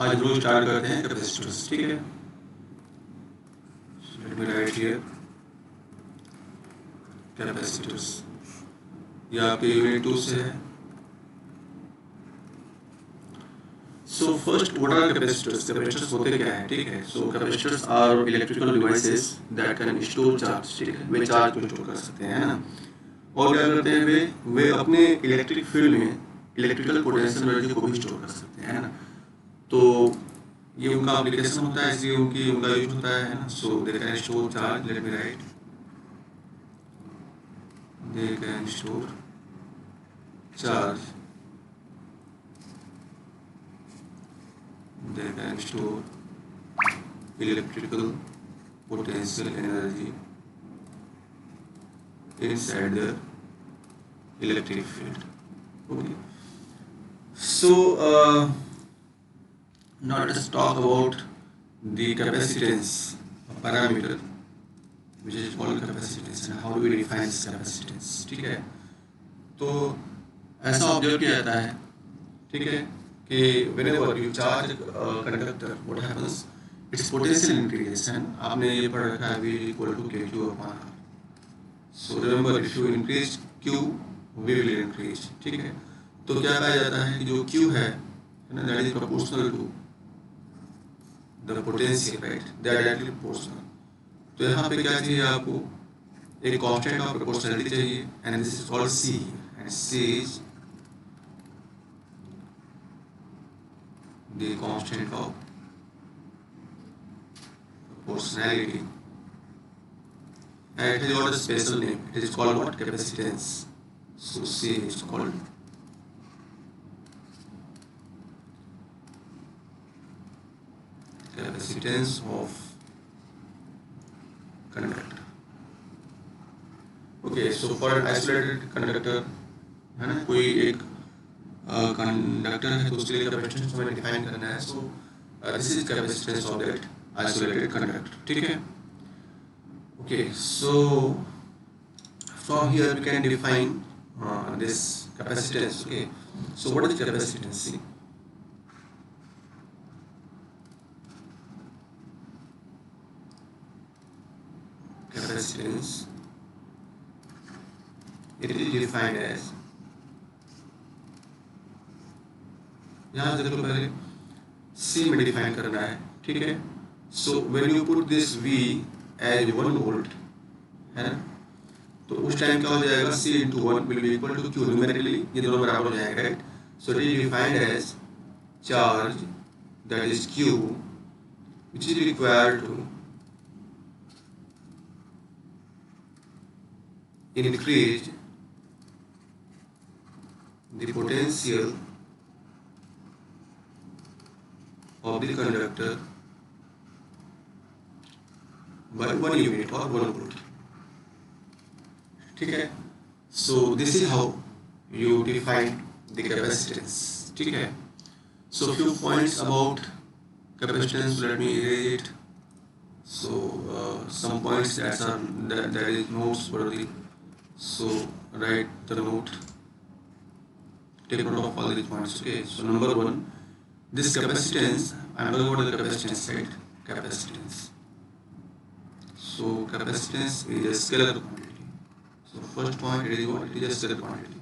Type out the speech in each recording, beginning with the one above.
आज हम लोग स्टार्ट करते हैं कैपेसिटर्स, ठीक है। Let me write here capacitors, ये आपके यूनिट 2 से है। So first what are capacitors? Capacitors होते क्या है, ठीक है। So capacitors are electrical devices that can store charge, ठीक है। वे चार्ज को स्टोर कर सकते हैं, है ना। और क्या करते हैं वे अपने इलेक्ट्रिक फील्ड में इलेक्ट्रिकल पोटेंशियल एनर्जी को भी स्टोर कर सकते हैं, है ना। तो ये उनका एप्लीकेशन होता है, इसलिए उनका यूज होता है ना। So they can store charge, let me write, they can store charge, they can store electrical potential energy inside the electric field. Okay. So now let us talk about the capacitance parameter, which is called capacitance, and how do we define this capacitance? ठीक है। तो ऐसा observe किया जाता है, ठीक है, कि whenever you charge a conductor, what happens? Its potential increases, है ना। आपने ये पढ़ रखा है V equal to KQ upon R. So remember, if you increase Q, V will increase, ठीक है। तो क्या कहा जाता है कि जो Q है ना, that is proportional to the potential, right? They are directly proportional. तो यहाँ पे क्या चाहिए आपको? एक कांस्टेंट ऑफ प्रोपोर्शनलिटी चाहिए, and this is called C, and C is the constant of proportionality, and it has got a special name. It is called what? Capacitance. So C is called capacitance of conductor. Okay, so for an isolated conductor, है ना, कोई एक conductor है तो उसके लिए capacitance हमें define करना है। So this is capacitance of that isolated conductor, ठीक है। Okay, so from here we can define this capacitance. Okay, so what is capacitance? See, capacitance, it is defined as, यहाँ देखो पहले C में define करना है, ठीक है। So when you put this V as 1 volt, है ना, तो उस टाइम क्या हो जाएगा? C into 1 will be equal to Q, numerically ये दोनों बराबर हो जाएंगे, right. So it is defined as charge that is Q which is required to increase the potential of the conductor by 1 unit or 1 volt, ठीक है। So this is how you define the capacitance, ठीक है। So few points about capacitance, let me erase it. So some points that is notes worthy. So write the note, take note of all these points. Okay, so number 1, this capacitance, I'm talking about the capacitance, right? Capacitance. So capacitance is a scalar quantity. So first point, it is what? It is a scalar quantity.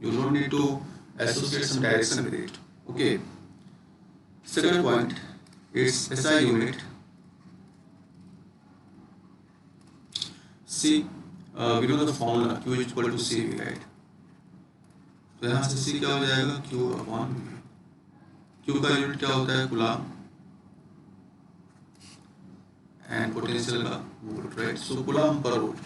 You don't need to associate some direction with it. Okay. Second point, it's SI unit. See, we know the formula Q is equal to CV, right? तो यहाँ से C क्या हो जाएगा? Q upon V. Q का unit क्या होता है? कूलम, एंड पोटेंशियल का volt, right. So coulomb per volt,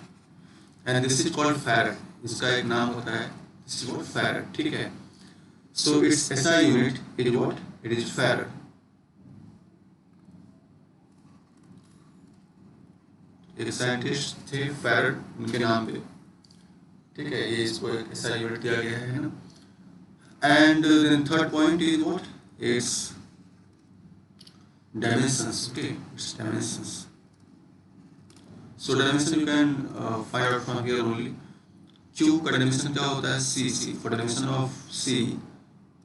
and this is called farad, इसका एक नाम होता है, दिस इज कॉल्ड फैराड, ठीक है। So it's SI unit is what? It is farad. एक साइंटिस्ट थे फैराड, उनके नाम पे, ठीक है, ये इसको एक SI यूनिट दिया गया है ना। And then third point is what? It's dimensions. Okay, it's dimensions. So dimension you can find out from here only. Q का dimension क्या होता है? C. For dimension of C,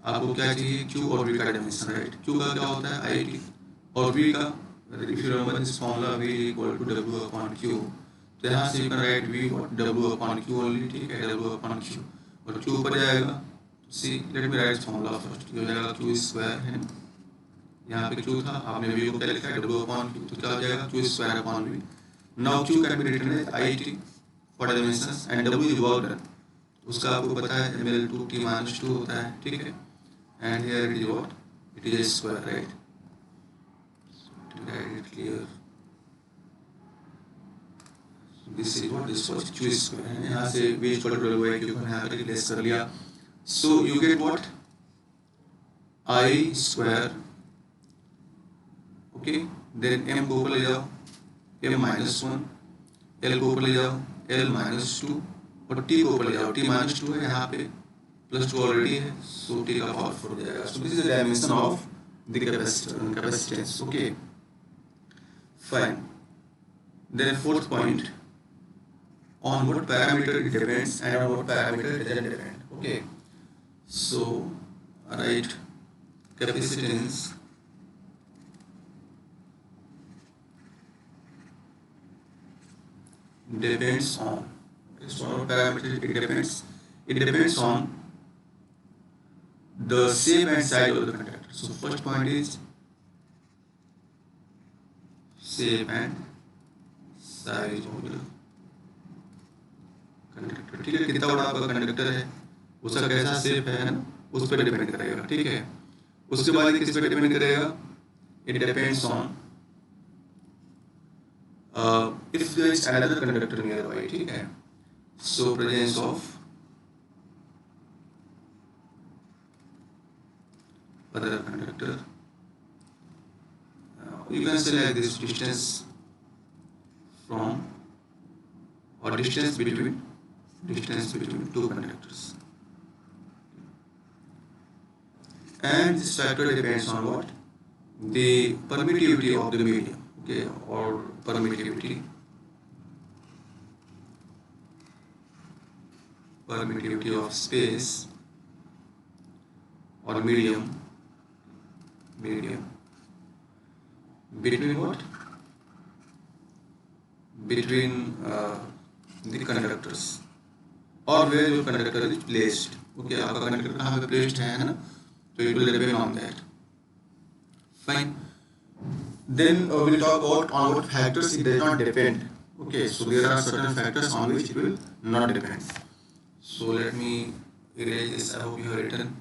आपको क्या चाहिए, क्यू और वी का डायमेंशन, राइट। क्यू का क्या होता है आई टी, और वी का, if you remember this formula V equal to W upon Q, तो यहाँ से you can write V W upon Q only, ठीक है, डब्ल्यू अपॉन क्यू, और क्यू ऊपर जाएगा। See let me write formula first, हो जाएगा क्यू स्क्वायर है, यहाँ पे क्यू था, आपने वी को क्या लिखा है डब्ल्यू अपॉन क्यू, तो क्या हो जाएगा Q square upon V. Now Q can be written as I T for dimensions and W is work done, उसका आपको पता है ml2t माइनस 2 होता है, ठीक है, and here it is what, it is square, right. Right, clear. This is what this was q square है, यहाँ से v equal to w q को यहाँ पे रिप्लेस कर लिया, so you get what, I square, okay, then m को ऊपर ले जाओ, m minus 1, l को ऊपर ले जाओ, l minus 2, और t को ऊपर ले जाओ, t minus 2 है यहाँ पे, plus 2 ऑलरेडी है, so t का पावर 4 हो जाएगा। So this is the dimension of the capacitance, okay, fine. Then fourth point, on what parameter it depends and on what parameter it doesn't depend, okay. So right, capacitance depends on, so on what parameter it depends on the shape and size of the conductor. So first point is shape and size of the conductor, ठीक है, कितना बड़ा आपका conductor है, उसका कैसा shape है ना, उस पर डिपेंड करेगा, ठीक है। उसके बाद किस पे डिपेंड करेगा, it depends on if there is another conductor nearby, ठीक है, so presence of other conductor, you can say like this, distance from or distance between two conductors, and this factor depends on what, the permittivity of the medium, okay, or permittivity of space or medium between what, between the conductors, or where your conductor is placed, okay, आपका conductor कहाँ पे placed है ना, तो it will depend on that, fine. Then we'll talk about on what factors it does not depend, okay, so there are certain factors on which it will not depend. So let me erase this, I hope you have written.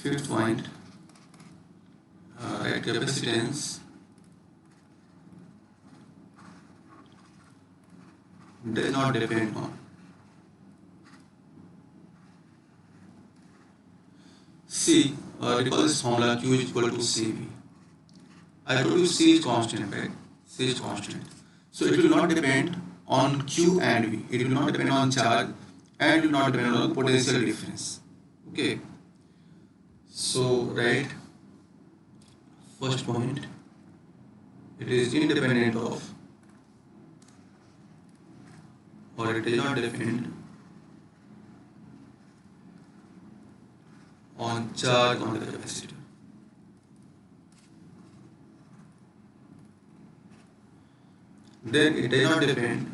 Fifth point, right, capacitance does not depend on C, recall this formula Q is equal to CV. I told you C is constant, right? C is constant. So it will not depend on Q and V. It will not depend on charge and it will not depend on potential difference. Okay. So, right, first point, it is independent of, or it does not depend on charge on the capacitor. Then it does not depend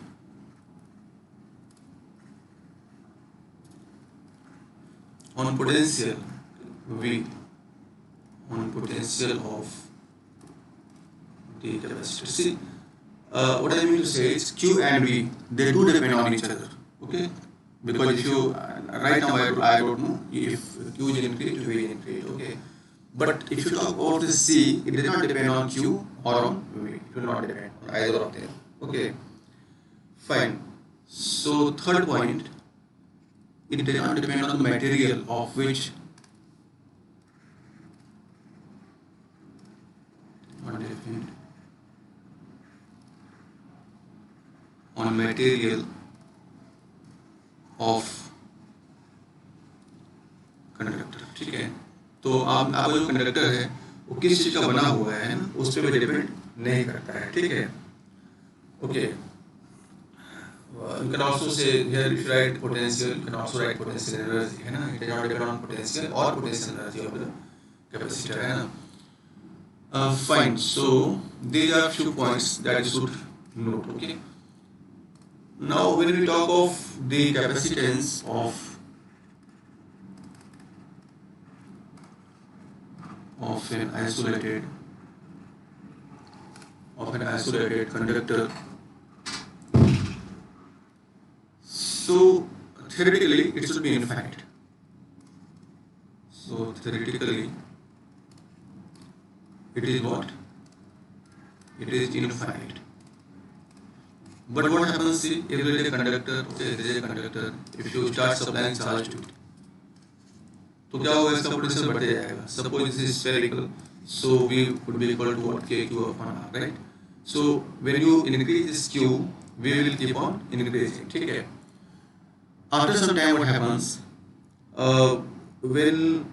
on potential V, on potential of the capacitor. See, what I mean to say is Q and V, they do depend on each other, okay? Because if you, right now I don't know if Q is increased, V is increased, okay? But if you talk about the C, it does not depend on Q or on V, it will not depend on either of them, okay? Fine. So third point, it does not depend on the material of which, not depend on material of conductor, ठीक है। तो आपका जो conductor है वो किस चीज का बना हुआ है ना, उस पर भी डिपेंड नहीं करता है, ठीक है, Okay. You can also say here if you write potential, you can also write potential energy, है ना? It does not depend on potential or potential energy of the capacitor, है ना? Fine. So these are few points that you should note. Okay. Now, when we talk of the capacitance of an isolated conductor, so theoretically it should be infinite. So theoretically, it is what? It is infinite. But what happens if there is a conductor? Okay, there is a conductor. If you start supplying charge to it, तो क्या होगा? इसका potential बढ़ते जाएगा. Suppose this is spherical, so we would be equal to what? KQ upon R, right? So when you increase this Q, we will keep on increasing. ठीक है? After some time, what happens? When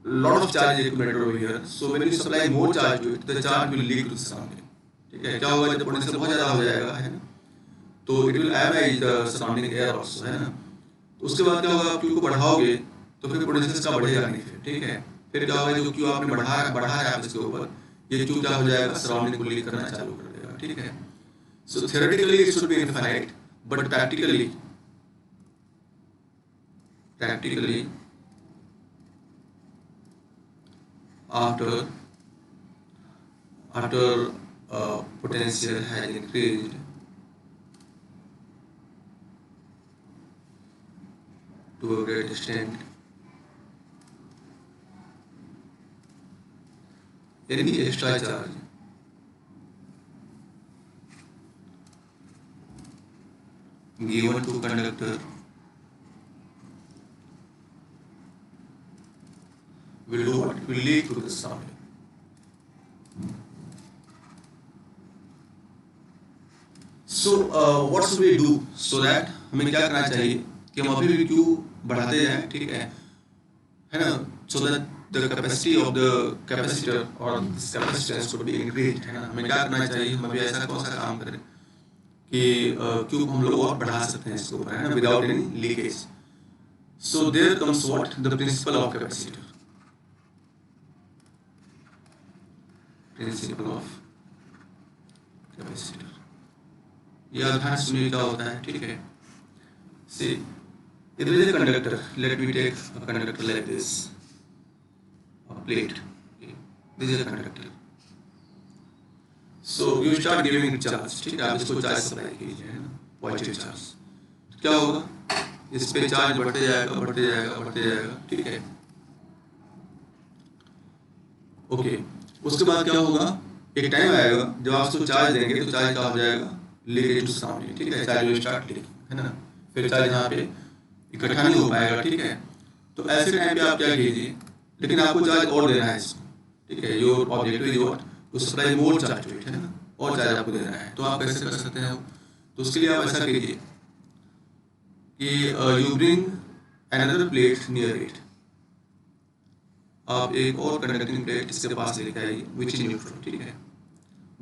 lot of charge is accumulated over here, so when you supply more charge to it, the charge will leak to the surrounding. ठीक है? क्या होगा जब potential बहुत ज़्यादा हो जाएगा, है ना? तो it will ionize the surrounding air also, है ना? तो उसके बाद क्या होगा? Q को बढ़ाओगे तो फिर पोटेंशियल का बढ़ेगा नहीं, फिर ठीक है? फिर क्या होगा? जो Q आपने बढ़ा है आप इसके ऊपर, ये Q क्या हो जाएगा? सराउंडिंग को लीक करना चालू कर देगा, ठीक है? So theoretically it should be infinite, but practically after potential has increased to a great extent, any extra charge given to conductor will do what? Will lead to the surrounding. So what should we do so that हमें क्या करना चाहिए कि हम अभी भी Q बढ़ाते जाएं, ठीक है ना? So that the capacity of the capacitor or this capacitance should be increased, है ना? हमें क्या करना चाहिए? हम अभी ऐसा कौन सा काम करें कि Q को हम लोग और बढ़ा सकते हैं इसके ऊपर, है ना? Without any leakage. So there comes what? The principle of capacitor. Principle of capacitor. ये अभ्यास सुनिए क्या होता है, ठीक है? See, if there is a conductor, let me take a conductor like this, a plate. Okay. This is a conductor. So you start giving it charge, ठीक है? आप इसको चार्ज सप्लाई कीजिए, है ना? Positive charge. क्या होगा? इस पे चार्ज बढ़ते जाएगा, ठीक है? ओके. उसके बाद क्या होगा? एक टाइम आएगा जब आप उसको चार्ज देंगे तो चार्ज क्या हो जाएगा? लीकेज टू सराउंडिंग, ठीक है? चार्ज विल स्टार्ट लीकिंग, है ना? फिर चार्ज यहाँ पे इकट्ठा नहीं हो पाएगा, ठीक है? तो ऐसे टाइम पे आप क्या कीजिए? लेकिन आपको चार्ज और देना है इसको, ठीक है? Your objective is what? To supply more charge to it, है ना? और चार्ज आपको देना है. तो आप कैसे कर सकते हैं? तो उसके लिए आप ऐसा कीजिए कि you bring another plate near it. आप एक और कंडक्टिंग प्लेट इसके पास लेके आइए विच इज न्यूट्रल, ठीक है?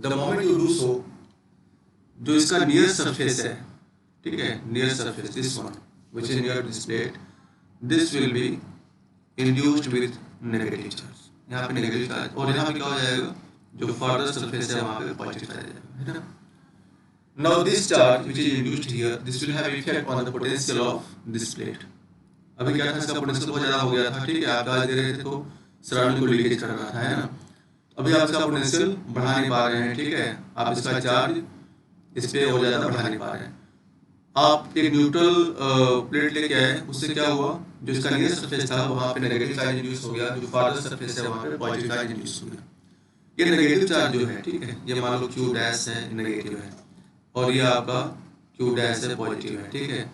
The moment you do so, जो इसका नियर सरफेस है, ठीक है? Near surface this one which is near this plate, this will be induced with negative charge. यहाँ पे नेगेटिव चार्ज और यहाँ पे क्या हो जाएगा? जो फर्दर सरफेस है वहाँ पे पॉजिटिव चार्ज आ जाएगा, है ना? Now this charge which is induced here, this will have effect on the potential of this plate. अभी क्या था? इसका पोटेंशियल बहुत ज़्यादा हो गया था, ठीक है? आप चार्ज दे रहे थे तो सराउंडिंग को लीकेज कर रहा था, है ना? अभी आप इसका पोटेंशियल बढ़ा नहीं पा रहे हैं, ठीक है? आप इसका चार्ज इस पे और ज़्यादा बढ़ा नहीं पा रहे हैं. आप एक न्यूट्रल प्लेट लेके आए, उससे क्या हुआ? जो इसका नियर सरफेस था वहाँ पे नेगेटिव चार्ज इंड्यूस हो गया, जो फार्दर सरफेस है वहाँ पे पॉजिटिव चार्ज इंड्यूस हो गया. ये नेगेटिव चार्ज जो है, ठीक है? ये मान लो Q डैश है, नेगेटिव है, और ये आपका Q डैश है, पॉजिटिव है, ठीक है?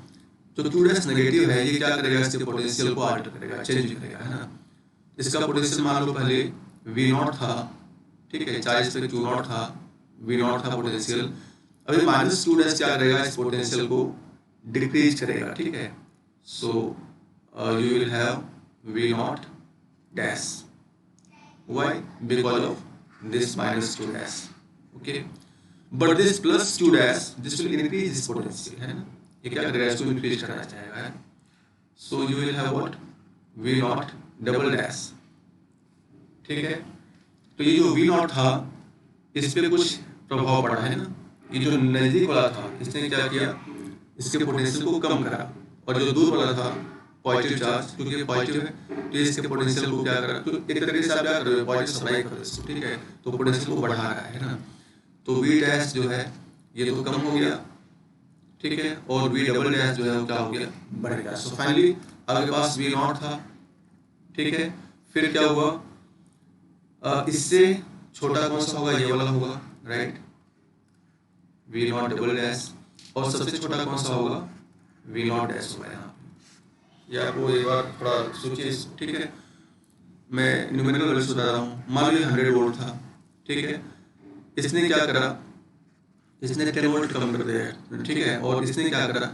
तो Q डैश नेगेटिव है, ये क्या करेगा? इसके पोटेंशियल को अल्टर करेगा, चेंज करेगा, है ना? इसका पोटेंशियल मान लो पहले V0 था, ठीक है? चार्ज पे Q0 था, V0 था पोटेंशियल. अभी माइनस Q डैश क्या करेगा? इस पोटेंशियल को डिक्रीज करेगा, ठीक है? So you will have V0 dash. Why? Because of this minus Q dash. Okay. But this plus q dash this will increase this potential, है ना, ये क्या करेगा, इसको इंक्रीज करना चाहेगा, है। So you will have what, v not double dash, ठीक है। तो ये जो v नॉट था इस पे कुछ प्रभाव पड़ा, है ना, ये जो नजदीक वाला था इसने क्या किया, इसके पोटेंशियल को कम करा, और जो दूर वाला था पॉजिटिव चार्ज, क्योंकि पॉजिटिव है तो इसके पोटेंशियल को क्या करा, तो एक तरीके से आप क्या कर रहे हो, पॉजिटिव सप्लाई कर रहे हो इसको, ठीक है, तो पोटेंशियल को बढ़ा रहा है ना। तो v डैश जो है ये तो कम हो गया, ठीक है, और v डबल डैश जो है वो क्या हो गया, बढ़ गया। सो फाइनली आपके पास v नॉट था, ठीक है, फिर क्या हुआ, इससे छोटा कौन सा होगा, ये वाला होगा, right, v not double dash, और सबसे छोटा कौन सा होगा, v नॉट डैश होगा यहाँ पे। ये आपको एक बार थोड़ा सोचिए, ठीक है, मैं न्यूमेरिकल वैल्यूज बता रहा हूँ। मान लीजिए 100 वोल्ट था, ठीक है, इसने क्या करा, इसने 10 वोल्ट कम कर दिया, ठीक है, और इसने क्या करा,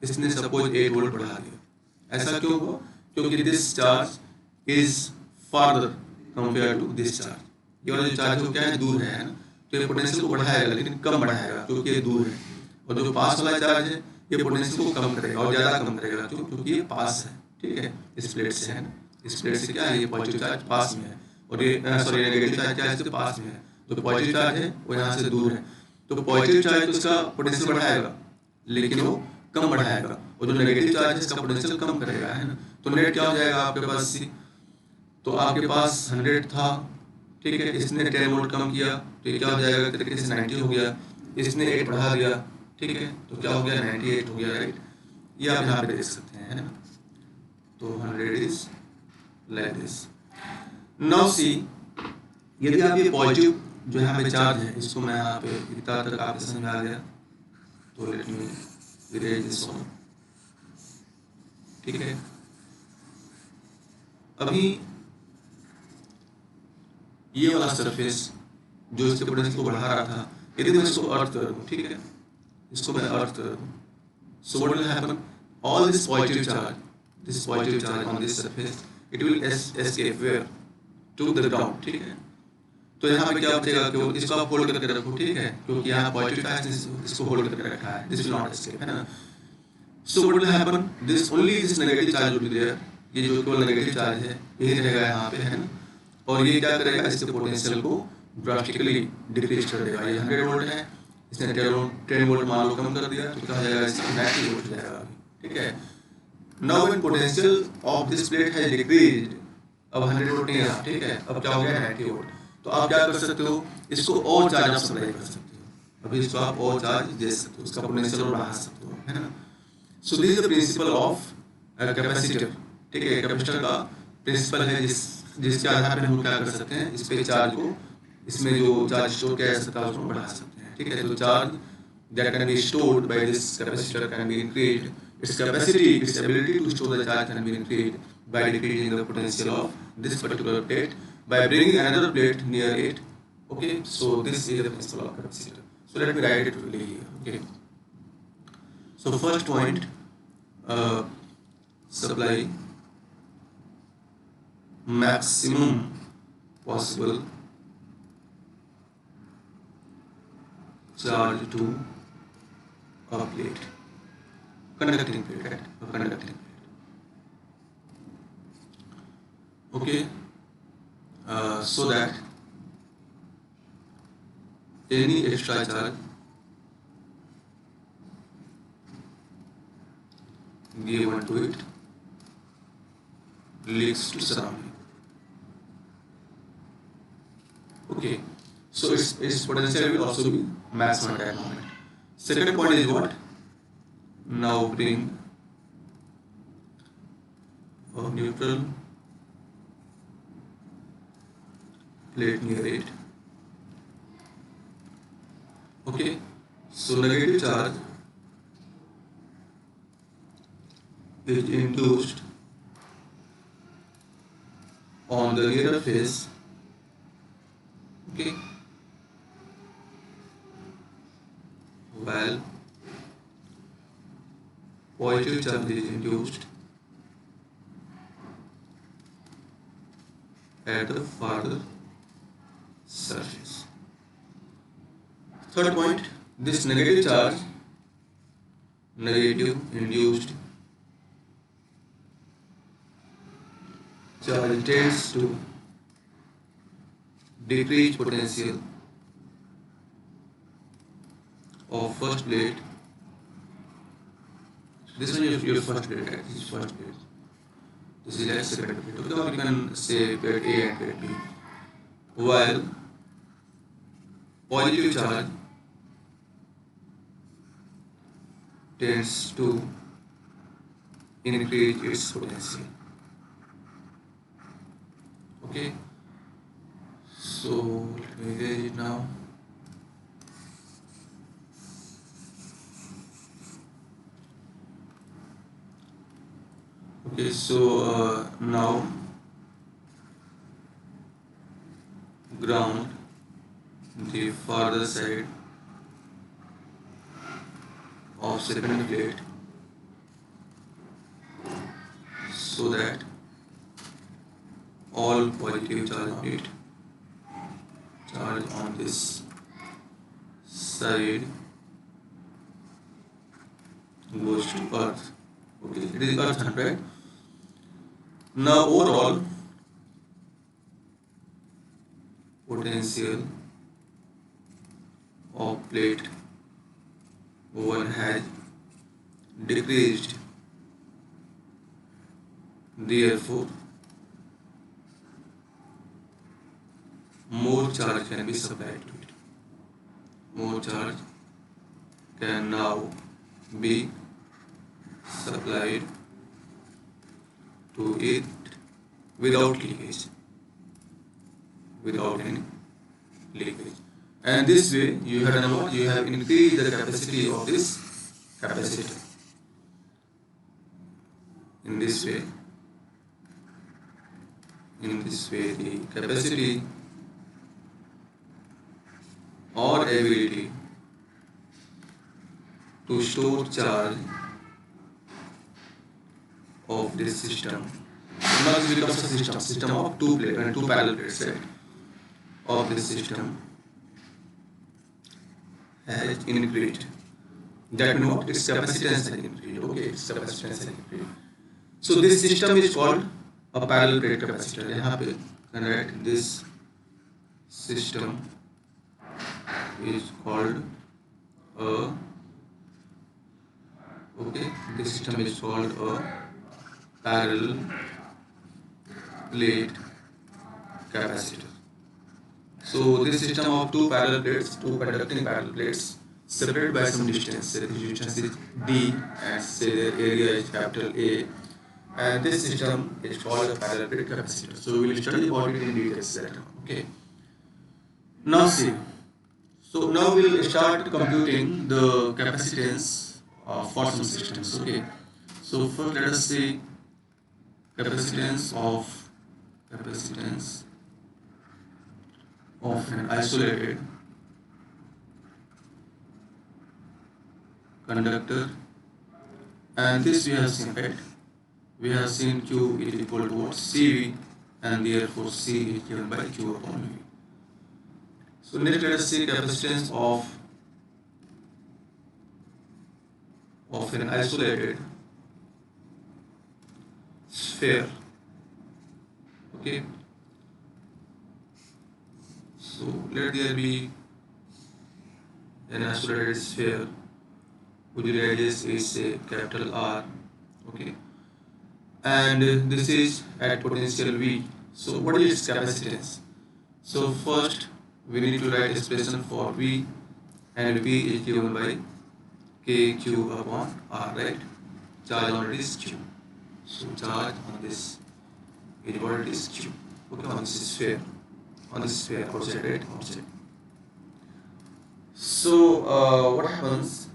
इसने सपोज 8 वोल्ट बढ़ा दिया। ऐसा क्यों हुआ, क्योंकि this charge is farther compare to this charge, ये वाला जो चार्ज क्या है, दूर है ना, तो ये पोटेंशियल को बढ़ाएगा लेकिन कम बढ़ाएगा क्योंकि ये दूर है, और जो पास वाला चार्ज है ये पोटेंशियल को कम करेगा और ज़्यादा कम करेगा, क्यों, क्योंकि ये पास है, ठीक है, इस प्लेट से, है ना, इस प्लेट से क्या है, ये पॉजिटिव चार्ज पास में है, और ये सॉरी नेगेटिव चार्ज क्या है, इसके पास में है, तो पॉजिटिव चार्ज है वो यहाँ से दूर है, तो पॉजिटिव चार्ज तो इसका पोटेंशियल बढ़ाएगा लेकिन वो कम बढ़ाएगा, और जो नेगेटिव चार्ज है इसका पोटेंशियल कम करेगा, है ना। तो नेट क्या हो जाएगा आपके पास सी, तो आपके पास 100 था, ठीक है, इसने 10 वोल्ट कम किया तो ये क्या हो जाएगा, एक तरीके से 90 हो गया, इसने 8 बढ़ा दिया, ठीक है, तो क्या हो गया, 98 हो गया, राइट, ये आप यहाँ पे देख सकते हैं, है ना। तो 100 is like this. Now see, यदि आप ये पॉजिटिव जो यहाँ पे चार्ज है इसको मैं यहाँ पे इतना तक आपके समझ आ गया, तो let me erase this one, ठीक है। अभी ये वाला सरफेस जो इसके पोटेंशियल को बढ़ा रहा था, यदि मैं इसको अर्थ कर दूं, ठीक है, इसको मैं अर्थ कर दूं, so what will happen, all this positive charge on this surface it will escape where, to the ground, ठीक है। तो यहाँ पे क्या बचेगा, केवल इसको आप होल्ड करके रखो, ठीक है, क्योंकि यहाँ पॉजिटिव चार्ज इसको होल्ड करके रखा है, दिस विल नॉट एस्केप, है ना। So what will happen, this only this negative charge will be there, ये जो केवल नेगेटिव चार्ज है यही रहेगा यहाँ पे, है ना, और ये क्या करेगा, इसके पोटेंशियल को ड्रास्टिकली डिक्रीज कर देगा। ये 100 वोल्ट है, इसने 10 वोल्ट मान लो कम कर दिया तो क्या हो जाएगा, इसका 90 वोल्ट हो जाएगा, ठीक है। Now when potential of this plate has decreased, अब 100 वोल्ट नहीं रहा, ठीक है, अब क्या हो गया 90 वोल्ट, तो आप क्या कर सकते हो, इसको और चार्ज आप सप्लाई कर सकते हो, अभी इसको आप और चार्ज दे सकते हो, उसका पोटेंशियल और बढ़ा सकते हो, है ना। So this is the principle of capacitor, ठीक है, कैपेसिटर का प्रिंसिपल है जिसके आधार पर हम क्या कर सकते हैं, इस पे चार्ज को, इसमें जो चार्ज स्टोर किया जा सकता है उसको बढ़ा सकते हैं, ठीक है। तो charge that can be stored by this capacitor can be increased, its capacity, its ability to store the charge can be increased by decreasing the potential of this particular plate by bringing another plate near it, okay. So this is the principle of capacitor. So let me write it really here, okay. So first point, supply maximum possible charge to a plate, conducting plate, right, a conducting plate, okay. So that any extra charge given to it leaks to surrounding, okay. So its potential will also be maximum at that moment. Second point is what? Now bring a neutral plate near it, okay. So negative charge is induced on the nearer face, okay, while positive charge is induced at the farther surface. Third point, this negative charge, negative induced charge tends to decrease potential of first plate. This one is your first plate, right? This is first plate. This is like second plate. Okay, or you can say plate A and plate B. While positive charge tends to increase its potential. Okay, so let me erase it now. Okay, so now ground the farther side of second plate so that all positive charge on it, charge on this side goes to earth. Okay, it is earth, right? Now overall potential of plate 1 has decreased, therefore more charge can be supplied to it. More charge can now be supplied to it without leakage, without any leakage. And this way you have done what? You have increased the capacity of this capacitor. In this way the capacity or ability to store charge of this system. So now this becomes a system of two plate and two parallel plates, right? Of this system has increased. That means what? Its capacitance has increased. Okay, its capacitance has increased. So this system is called a parallel plate capacitor. यहाँ पे can write this system is called a this system is called a parallel plate capacitor. So this system of two parallel plates, two conducting parallel plates, separated by some distance. Say this distance is d, and say the area is capital A, and this system is called a parallel plate capacitor. So we will study about it in details later. Okay. Now see. So now we will start computing the capacitance for some systems. Okay. So first let us see capacitance of an isolated conductor, and this we have seen, right? We have seen Q is equal to what? CV, and therefore C is given by Q upon V. So next let us see capacitance of an isolated sphere. Okay. So let there be an isolated sphere whose radius is say capital R. Okay. And this is at potential V. So what is its capacitance? So first we need to write expression for V, and V is given by KQ upon R, right? Charge on it is Q. So charge on this is what it is Q. Okay, on this sphere. On this sphere outside, right? Outside. So what happens?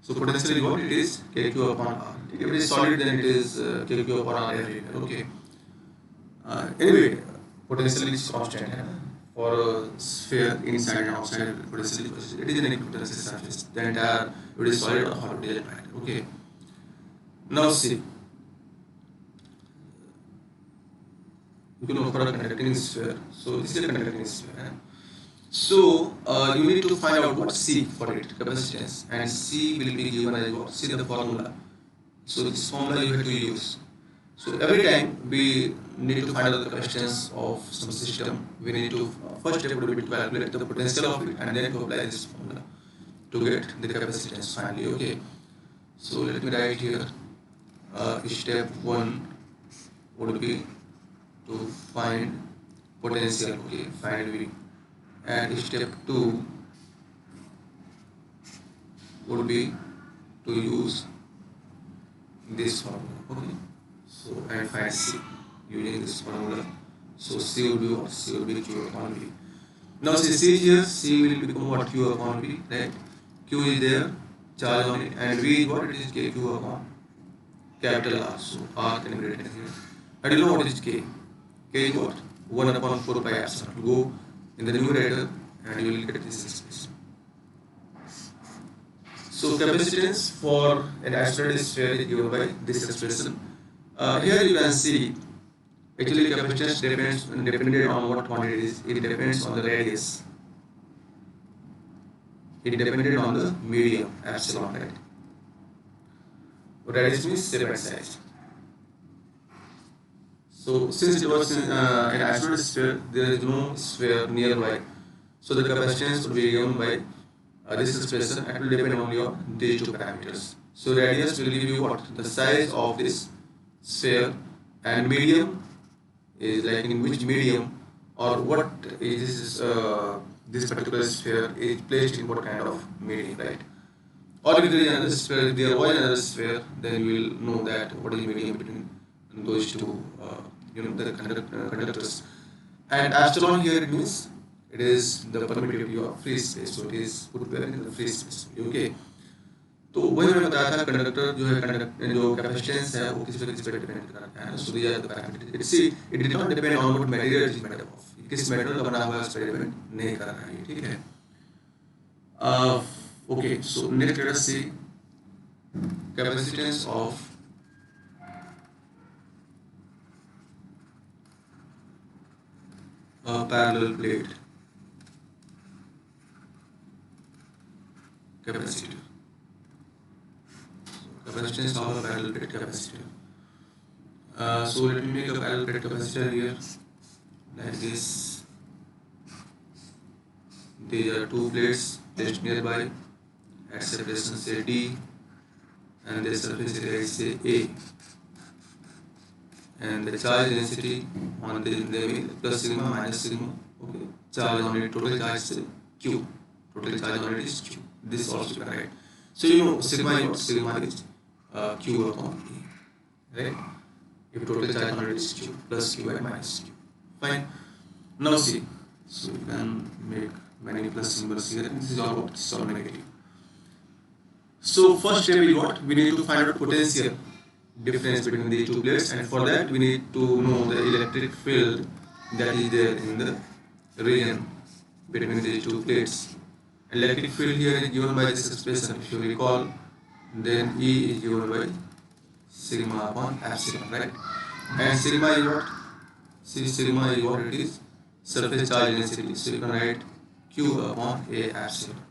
So potentially what it is? KQ upon R. If it is solid, then it is KQ upon R everywhere. Okay. Anyway, potential is constant. For a sphere inside and outside, potential it is an equidistant surface. The entire, it is solid or hot, it doesn't matter. Okay. Now see. You know, for a conducting sphere. So this is a conducting sphere. So you need to find out what C for it, capacitance, and C will be given as what? See the formula. So this formula you have to use. So every time we need to find out the capacitance of some system, we need to first step would be to calculate the potential of it and then to apply this formula to get the capacitance finally. Okay. So let me write here. Step one would be to find potential. Okay, find V. And step two would be to use this formula. Okay. So and find C using this formula. So C will be what? C will be Q upon V. Now see here, C will become what? Q upon V, right? Q is there, charge on it, and V is what? It is K Q upon capital R. So R can be written here. I don't know what is K. K is what? 1 upon 4 pi epsilon. Go in the numerator and you will get this expression. So capacitance for an isolated sphere is given by this expression. Here you can see actually capacitance depended on what quantity it is. It depends on the radius. It depended on the medium epsilon, right? Radius means shape and size. So since it was an isolated sphere, there is no sphere nearby. So the capacitance will be given by this expression. It will depend only on these two parameters. So radius will give you what? The size of this sphere, and medium is like in which medium or what is this particular sphere is placed in what kind of medium, right? Or if there is another sphere, if there was another sphere, then you will know that what is medium between those two, the conductors. And epsilon here it means it is the permittivity of free space, so it is put where in the free space. Okay. तो वही मैंने बताया था conductor जो है conductor जो capacitance है वो किस पे डिपेंड करता है. So these are the parameters. It did not depend on what material it is made up of. किस मेटल का बना हुआ है उस पर डिपेंड नहीं कर रहा है. ठीक है. Okay. So next let us see capacitance of parallel plate capacitor. Capacitance of a parallel plate capacitor. So let me make a parallel plate capacitor here like this. These are two plates placed nearby at separation say D, and the surface area is say A, and the charge density on them is plus sigma minus sigma. Okay, charge on it, total charge is Q. Total charge on it is Q. This also you can write. So you know sigma is Q upon E, right? If total charge on it is Q plus Q and minus Q. Fine. Now see, so you can make many plus symbols here, and this is all what? This is all negative. So first step is what? We need to find out potential difference between these two plates, and for that we need to know the electric field that is there in the region between these two plates. Electric field here is given by this expression. If you recall, then E is given by sigma upon epsilon, right? And sigma is what? See, sigma is what it is? Surface charge density. So you can write Q upon A epsilon.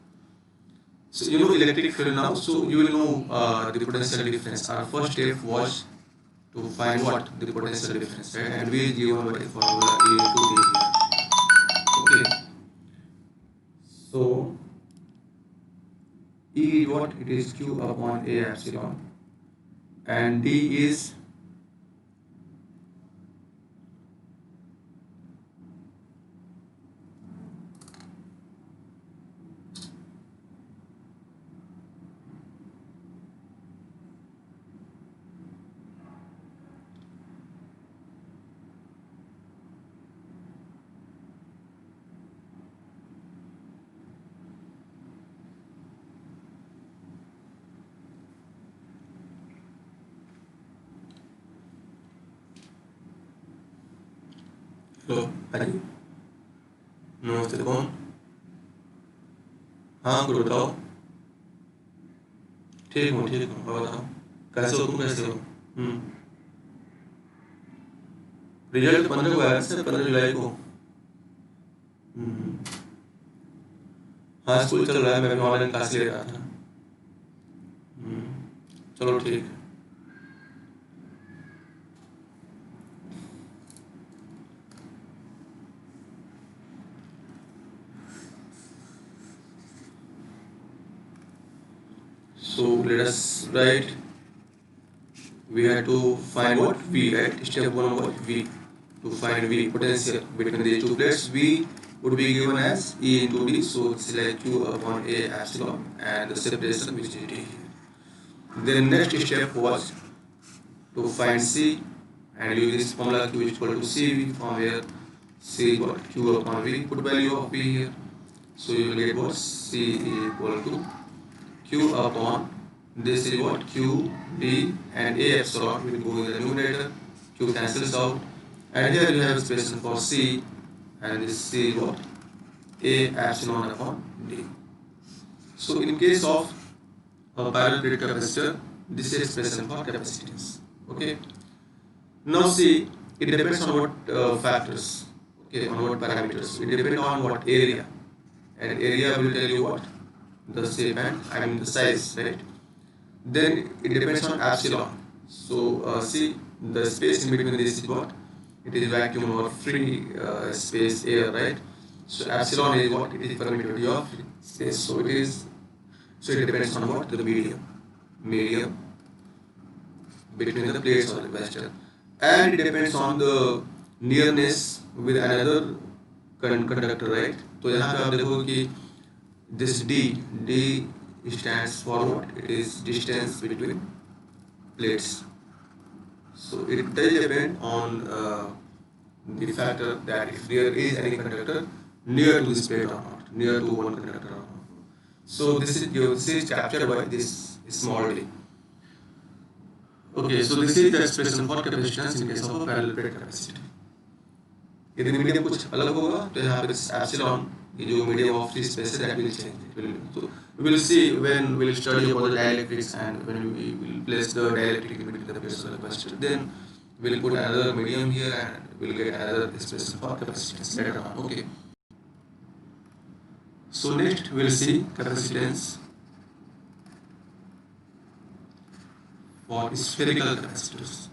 So you know electric field now, so you will know the potential difference. Our first step was to find what? The potential difference, right? And we is given by the formula A into D here. Okay. So E is what? It is Q upon A epsilon, and D is hello हाँ जी नमस्ते. कौन? हाँ गुरु बताओ. ठीक हूँ बताओ कैसे हो तुम, कैसे हो? रिजल्ट 15 को आया, 15 जुलाई को. हाँ स्कूल चल रहा है, मैं भी ऑनलाइन क्लास ले रहा था। चलो ठीक है। So let us write, we had to find what V, right? Step one, what V. To find V potential between the two plates, V would be given as E into D, so it's like Q upon A epsilon, and the separation which is D here. Then next step was to find C and use this formula Q is equal to CV, from where C is what? Q upon V. Put value of V here, so you will get what? C is equal to Q upon, this is what? Q, D and A epsilon will go in the numerator, Q cancels out, and here you have expression for C, and this C is what? A epsilon upon D. So in case of a parallel plate capacitor, this is expression for capacitance. Okay. Now see, it depends on what factors, okay, on what parameters. It depends on what area, and area will tell you what? The shape and the size, right? Then it depends on epsilon. So see, the space in between this is what? It is vacuum or free space air, right? So epsilon is what? It is permittivity of space. So it is. So it depends on what? The medium between the plates of the capacitor, and it depends on the nearness with another conductor, right? तो यहाँ पे आप देखोगे कि this D stands for what? It is distance between plates. So it does depend on the factor that if there is any conductor near to this plate or not, near to one conductor or not. So this is captured by this small d. Okay, so this is the expression for capacitance in case of a parallel plate capacitor. यदि medium कुछ अलग होगा तो यहाँ पे epsilon, ये जो medium of free space है, that will change. So we will see when we will study about the dielectrics, and when we will place the dielectric in between the plates of the capacitor, then we will put another medium here and we will get another expression for capacitance later on. Okay. So next we will see capacitance for spherical capacitors.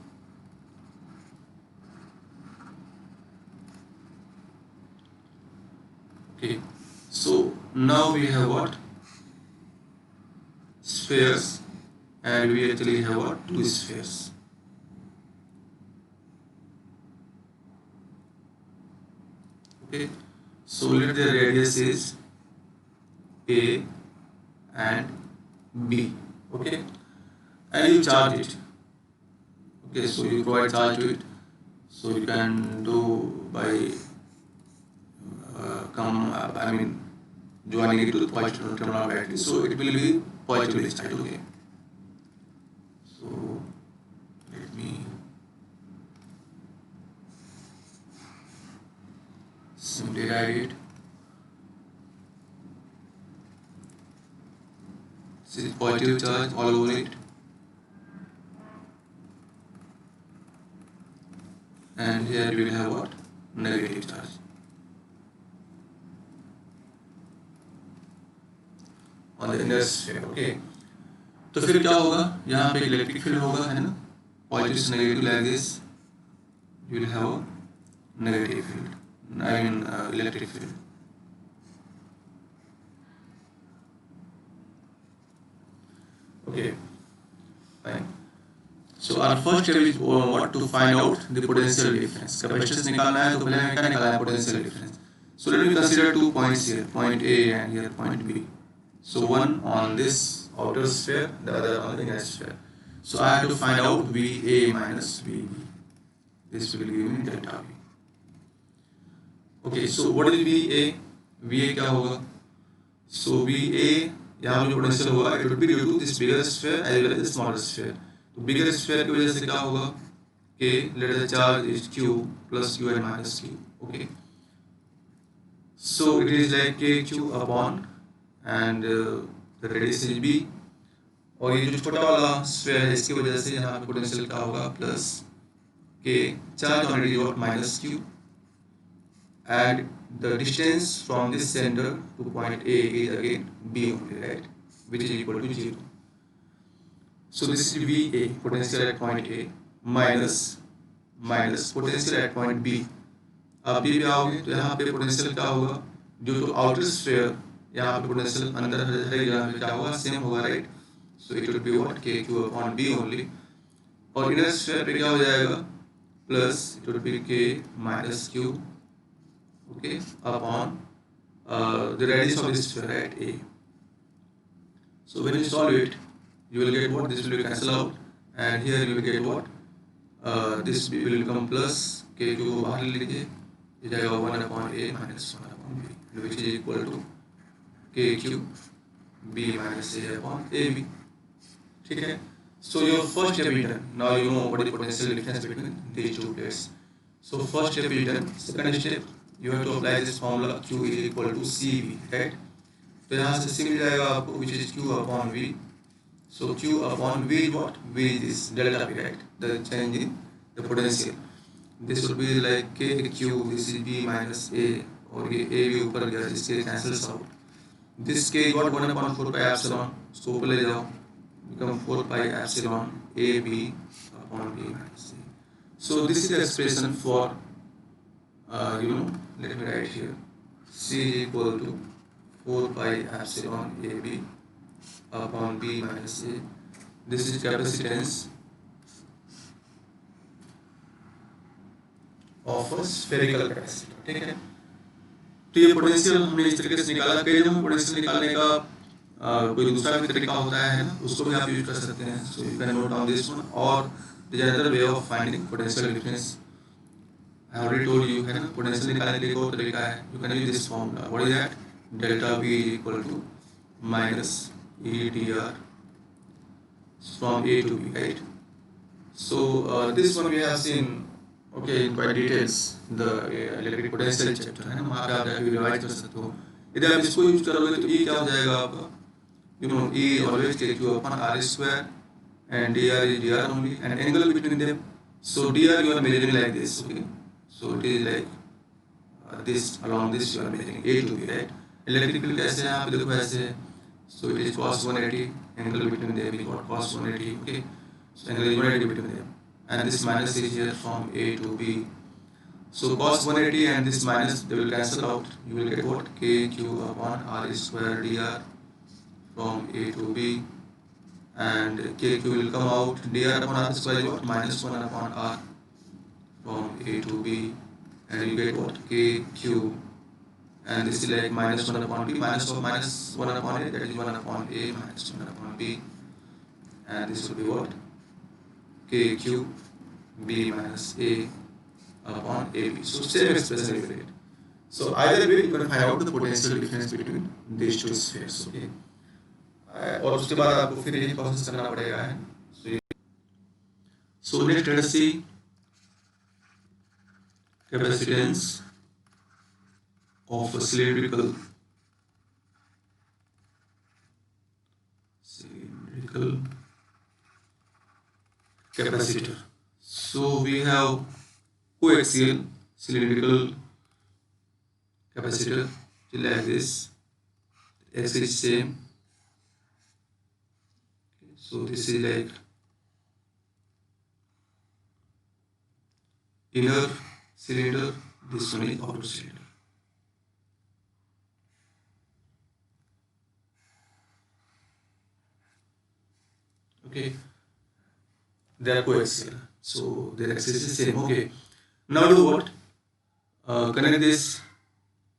Okay, so now we have what? Spheres, and we actually have what? Two spheres. Okay, so let the radius is A and B. Okay, and you charge it. Okay, so you provide charge to it. So you can do by joining it to the positive terminal battery. So it will be positively charged. Okay. So let me simply write it. This is positive charge all over it, and here we will have what? Negative charge. On the inner sphere. Okay. तो फिर क्या होगा? यहाँ पे electric field होगा, है ना? Positive से negative like this, you will have a negative field. Electric field. Okay, fine. So our first step is what? To find out the potential difference. Capacitance निकालना है तो पहले हमें क्या निकालना है? Potential difference. So let me consider 2 points here, point A and here point B. So one on this outer sphere, the other on the inner sphere. So I have to find out VA minus VB. This will give me delta V. Okay, so what is VA? VA क्या होगा? So VA, यहाँ जो potential होगा, it would be due to this bigger sphere as well as the smaller sphere. तो bigger sphere की वजह से क्या होगा? K, let the charge is Q plus Q and minus Q. Okay. So it is like KQ upon and the radius is B. और ये जो छोटा वाला स्फीयर है इसकी वजह से यहाँ पे पोटेंशियल क्या होगा? Plus K, charge on radius minus Q, and the distance from this center to point A is again B only, right? Which is equal to 0. So this is VA, potential at point A, minus potential at point B. अब B पे आओगे तो यहाँ पे potential क्या होगा, due to outer sphere यहाँ पे पोटेंशियल अंदर हर एक जगह पे क्या होगा, सेम होगा, right? So it will be what, के क्यू अपॉन बी ओनली. और इनर स्फीयर पे क्या हो जाएगा, प्लस इट विल बी के minus Q, okay, upon the radius of this sphere at A. So when you solve it, you will get what, this will be cancel out, and here you will get what, this will become plus k को बाहर ले लीजिए, ये जाएगा 1 upon A minus 1 upon B, which is equal to k cube B minus A upon AB. ठीक है? So your first step is done. Now you know what is the potential difference between these two plates. So first step is done. Second step, you have to apply this formula Q is equal to CV, right? तो यहाँ से C मिल जाएगा आपको, which is Q upon V. So Q upon V is what? V is this delta P, right? The change in the potential. This will be like KQ, this is B minus A, और ये A भी ऊपर गया, इसके cancels out. This K is what, 1 upon 4 pi epsilon. So ऊपर ले जाओ, become 4 pi epsilon AB upon B minus A. So this is the expression for let me write here, C is equal to 4 pi epsilon AB upon B minus A. This is capacitance of a spherical capacitor. ठीक है? तो ये potential हमने इस तरीके से निकाला. कई जगह पोटेंशियल निकालने का कोई दूसरा भी तरीका होता है ना, उसको भी आप यूज कर सकते हैं. So you can note down this one, और the another way of finding potential difference. I already told you है ना, पोटेंशियल निकालने के लिए एक और तरीका है. You can use this formula. What is that? Delta V equal to minus EDR from A to B, right? So this one we have seen, okay, in quite details, the electric potential chapter है ना, वहाँ पे आप जाके revise कर सकते हो. यदि आप इसको यूज करोगे तो E क्या हो जाएगा आपका, E always take you upon R square, and dr is dr only, and angle between them. So dr you are measuring like this, okay? So it is like this, along this you are measuring A to B, right? Electrical कैसे है, आप देखो ऐसे. So it is cos 180, angle between them is what, cos 180, okay? So angle is 180 between them, and this minus is here from A to B. So cos 180 and this minus, they will cancel out. You will get what, KQ upon R square dr from A to B, and KQ will come out, dr upon R square is what, minus 1 upon R from A to B, and you get what, KQ, and this is like minus 1 upon B, minus 1 upon A, that is 1 upon A minus 1 upon B, and this will be what, KQ B minus A upon AB. So same expression you get. So either way you can find out the potential difference between these two spheres, okay? और उसके बाद आपको फिर यही process करना पड़ेगा है. So next let us see capacitance of a cylindrical capacitor. So we have coaxial cylindrical capacitor like this. X is same. So this is like inner cylinder, this one is outer cylinder. Okay, they are coaxial, so their axis is same. Okay, now do what? Connect this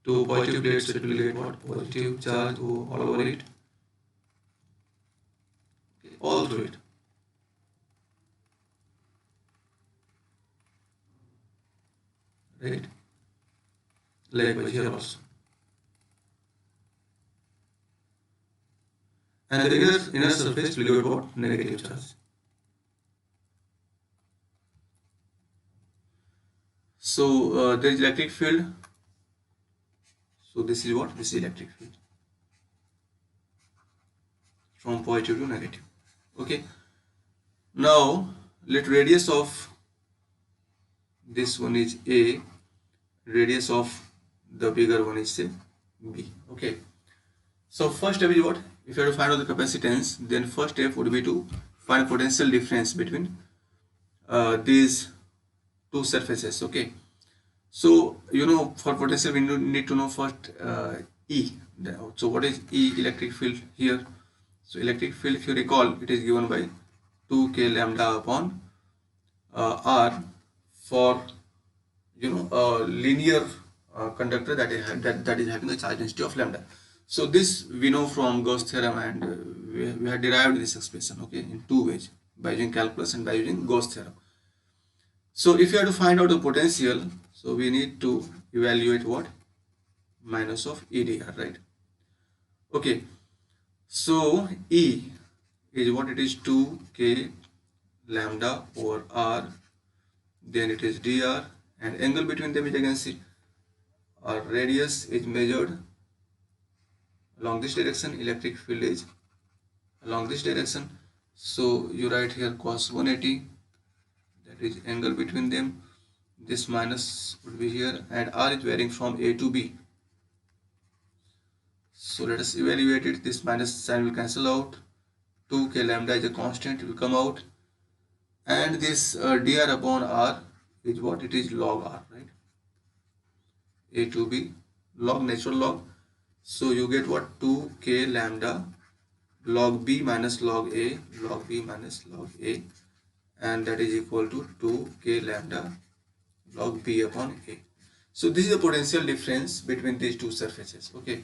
to positive plate, so it will get what? Positive charge all over it, okay, all through it. Right? Likewise here also. And the inner surface will get what? Negative charge. So there is electric field. So this is what? This is electric field from positive to negative. Okay. Now let radius of this one is A, radius of the bigger one is say B. Okay. So first step is what? If you have to find out the capacitance, then first step would be to find potential difference between these two surfaces. Okay. So for potential we need to know first E. So what is E, electric field here? So electric field, if you recall, it is given by 2k lambda upon R for a linear conductor that is having a charge density of lambda. So this we know from Gauss theorem, and we have derived this expression, okay, in two ways, by using calculus and by using Gauss theorem. So if you have to find out the potential, so we need to evaluate what? Minus of EdR, right? Okay, so E is what? It is 2k lambda over R, then it is dr, and angle between them, which I can see, our radius is measured along this direction, electric field is along this direction. So you write here cos 180, that is angle between them. This minus would be here, and R is varying from A to B. So let us evaluate it. This minus sign will cancel out. 2k lambda is a constant, it will come out, and this dr upon R is what? It is log R, right? A to B, log, natural log. So you get what? 2k lambda log B minus log A, log B minus log A, and that is equal to 2k lambda log B upon A. So this is the potential difference between these two surfaces. Okay,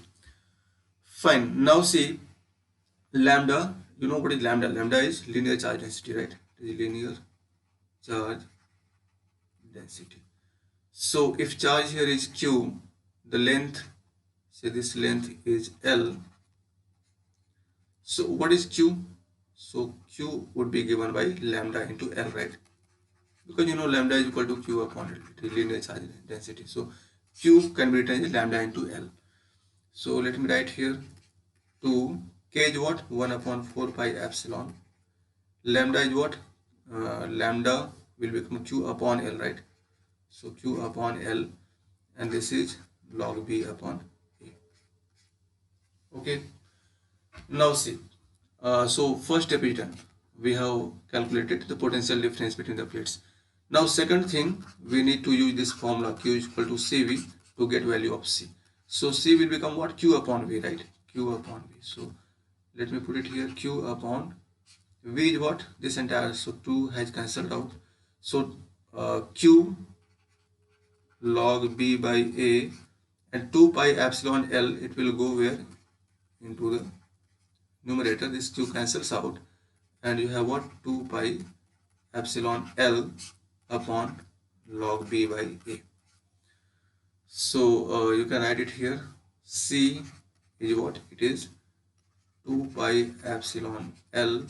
fine. Now see, lambda, you know what is lambda? Lambda is linear charge density, right? It is linear charge density. So if charge here is Q, the length, say this length is L. So what is Q? So Q would be given by lambda into L, right? Because lambda is equal to Q upon L, it is linear charge density. So Q can be written as lambda into L. So let me write here 2 K is what? 1 upon 4 pi epsilon. Lambda is what? Lambda will become Q upon L, right? So Q upon L, and this is log B upon A. Okay. Now see, so first step is done. We have calculated the potential difference between the plates. Now second thing, we need to use this formula Q is equal to CV to get value of C. So C will become what? Q upon V, right? Q upon V. So let me put it here. Q upon V is what? This entire, so 2 has cancelled out. So Q log B by A, and 2 pi epsilon L, it will go where? Into the numerator. This Q cancels out, and you have what? 2 pi epsilon L upon log B by A. So you can write it here. C is what? It is 2 pi epsilon L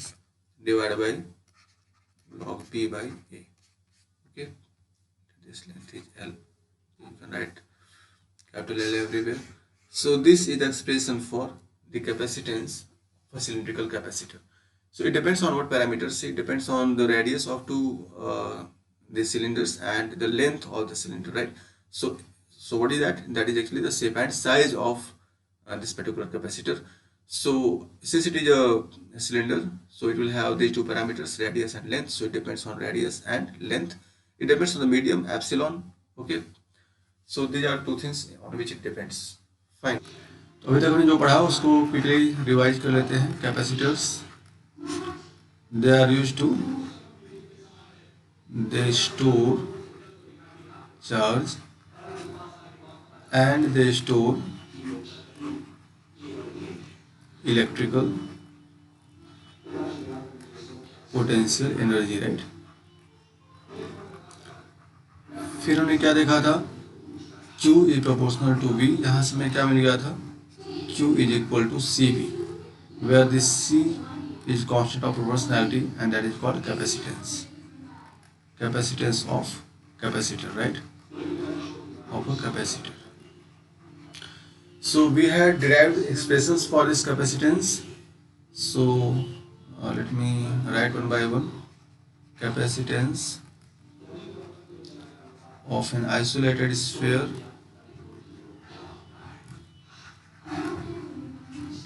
divided by log B by A. Okay, this length is L. You can write capital L everywhere. So this is the expression for the capacitance of a cylindrical capacitor. So it depends on what parameters. It depends on the radius of the cylinders and the length of the cylinder, right? So what is that? That is actually the shape and size of this particular capacitor. So since it is a cylinder, so it will have these two parameters, radius and length. So it depends on radius and length. It depends on the medium, epsilon. Okay, so these are two things on which it depends. Fine. तो अभी तक हमने जो पढ़ा उसको quickly revise कर लेते हैं. Capacitors, they are used to, they store charge and they store electrical potential energy, right? फिर हमने क्या देखा था? Q is proportional to V. यहाँ से हमें क्या मिल गया था? Q is equal to CV, where this C is constant of proportionality, and that is called capacitance. Capacitance of capacitor, right? Of a capacitor. So we had derived expressions for this capacitance. So let me write one by one. Capacitance of an isolated sphere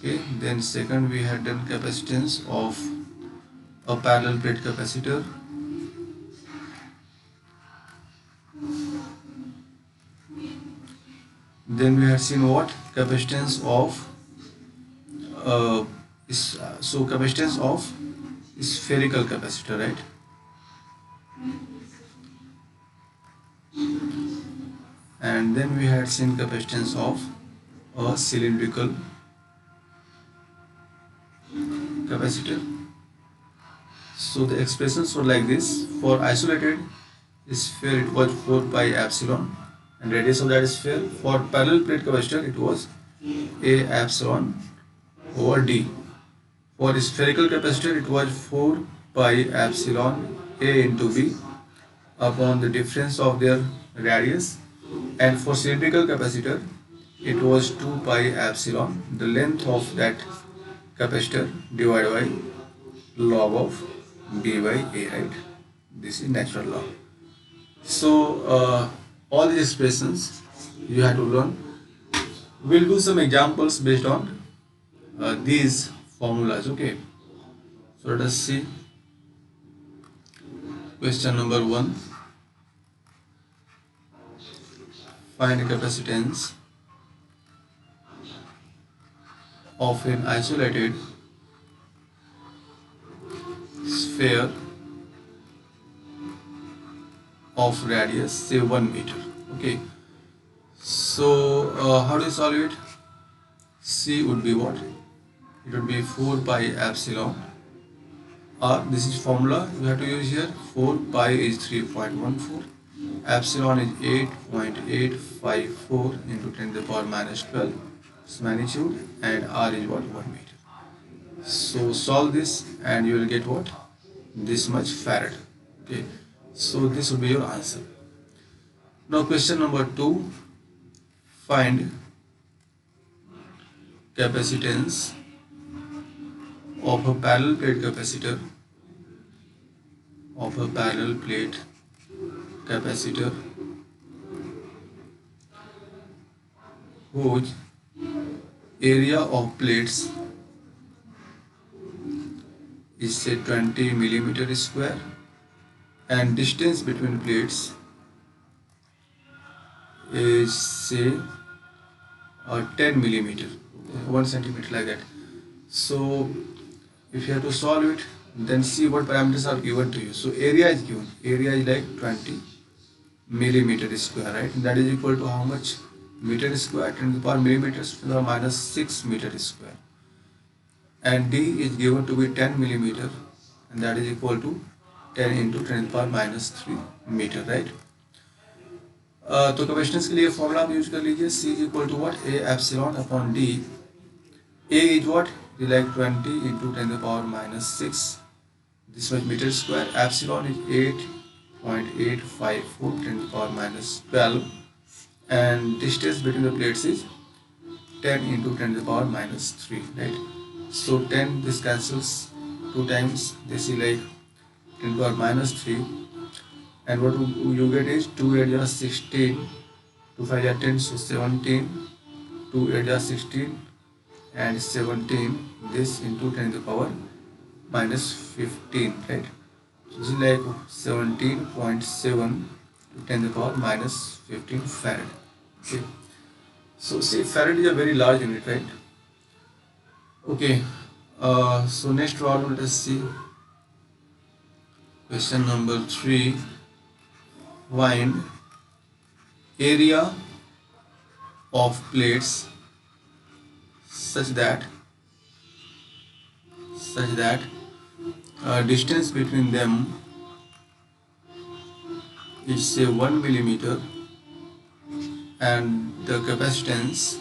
Okay, then second we had done capacitance of a parallel plate capacitor. Then we had seen what capacitance of capacitance of spherical capacitor, right? And then we had seen capacitance of a cylindrical capacitor. So the expressions were like this. For isolated sphere it was 4 pi epsilon and radius of that sphere. For parallel plate capacitor it was A epsilon over D. For spherical capacitor it was 4 pi epsilon A into B upon the difference of their radius, and for cylindrical capacitor it was 2 pi epsilon, the length of that capacitor, divided by log of B by A, right? This is natural law. So all these expressions you have to learn. We'll do some examples based on these formulas. Okay, so let us see question number 1. Find capacitance of an isolated sphere of radius say 1 meter. Okay, so how do you solve it? C would be what? It would be 4 pi epsilon, or this is formula you have to use here. 4 pi is 3.14, epsilon is 8.854 into 10 to the power minus 12 its magnitude, and r is what? 1 meter. So solve this and you will get what? This much farad. Okay, so this will be your answer. Now question number 2. Find capacitance of a parallel plate capacitor whose area of plates is say 20 millimeter square and distance between plates is say 10 millimeter, 1 centimeter, like that. So if you have to solve it, then see what parameters are given to you. So area is given. Area is like 20 millimeter square, right? And that is equal to how much? Meter square, 10 to the power millimeters to the minus 6 meter square. And D is given to be 10 millimeter, and that is equal to 10 into 10 to the power minus 3 meter, right? तो capacitance के लिए formula आप use कर लीजिए. C is equal to what? A epsilon upon D. A is what? Is like 20 into 10 to the power minus 6. This much meter square. Epsilon is 8.854 10 to the power minus 12. And distance between the plates is 10 into 10 to the power minus 3, right? So 10, this cancels 2 times. This is like 10 to the power minus 3. And what you get is 2 8 are 16, 2 5 are 10, so 17, 2 8 are 16 and 17, this into 10 to the power minus 15, right? So this is like 17.7 to 10 to the power minus 15 farad. Okay, so see, farad is a very large unit, right? Okay, so next problem, let us see question number 3. Find area of plates such that distance between them is say 1 millimeter, and the capacitance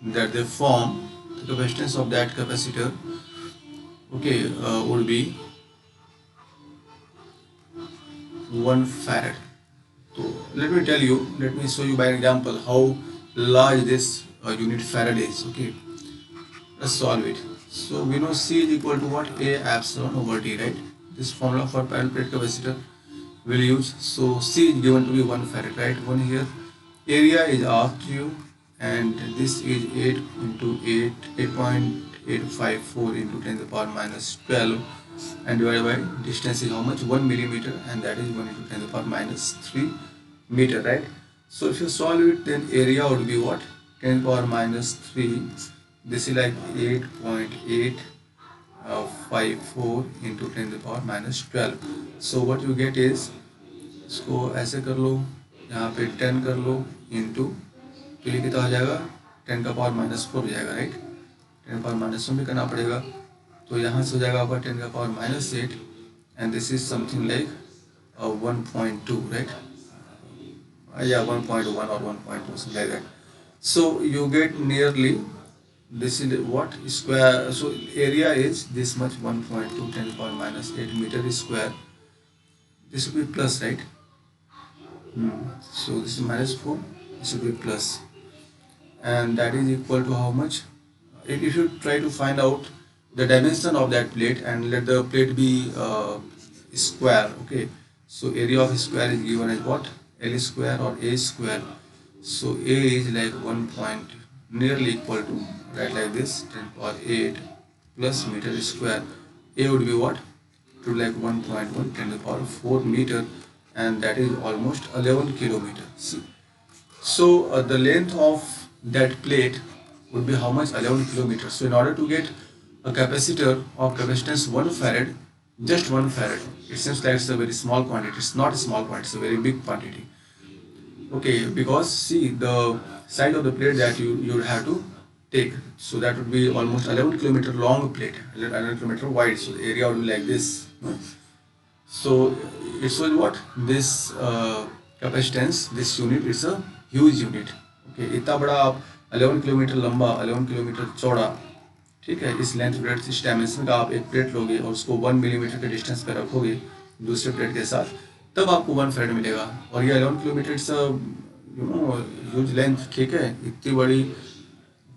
that they form, the capacitance of that capacitor, okay, would be 1 farad. So let me show you by an example how large this unit farad is. Okay, let's solve it. So we know C is equal to what? A epsilon over D, right? This formula for parallel plate capacitor we'll use. So C is given to be 1 farad, right? 1 here. Area is asked you, and this is 8 into 8, 8.854 into 10 to the power minus 12, and divided by distance is how much, 1 millimeter, and that is 1 into 10 to the power minus 3 meter, right? So if you solve it, then area would be what, 10 to the power minus 3, this is like 8.854 into 10 to the power minus 12. So what you get is, इसको ऐसे कर लो, यहाँ पे 10 कर लो into, तो ये कितना हो जाएगा, 10 का पावर माइनस 4 हो जाएगा, राइट। 10 का पावर माइनस 1 भी करना पड़ेगा, तो यहाँ से हो जाएगा आपका 10 का power minus 8, and this is something like 1.2, right, या 1.1 or 1.2, something like that. So you get nearly, this is what square, so area is this much, 1.2 10 to the power minus 8 meter square. This will be plus, right? So this is minus 4, this will be plus, and that is equal to how much? If you try to find out the dimension of that plate and let the plate be square, okay, so area of square is given as what, L square or A square. So A is like 1 point, nearly equal to, right, like this, 10 power 8 plus meter square. A would be what, to like 1.1 10 to the power 4 meter, and that is almost 11 kilometer. See, so the length of that plate would be how much, 11 kilometers. So in order to get a capacitor of capacitance 1 farad, just 1 farad, it seems like it's a very small quantity. It's not a small quantity, it's a very big quantity, okay, because see the side of the plate that you have to take, so that would be almost 11 kilometer long plate, 11 kilometer wide, so the area would be like this. So it shows what, this capacitance, this unit is a huge unit, okay, इतना बड़ा आप 11 kilometre लंबा, 11 kilometre चौड़ा, ठीक है, इस length breadth इस dimension का आप एक प्लेट लोगे और उसको 1 मिलीमीटर के डिस्टेंस पे रखोगे दूसरे प्लेट के साथ, तब आपको 1 फैराड मिलेगा, और ये 11 kilometre it's you know huge length, ठीक है, इतनी बड़ी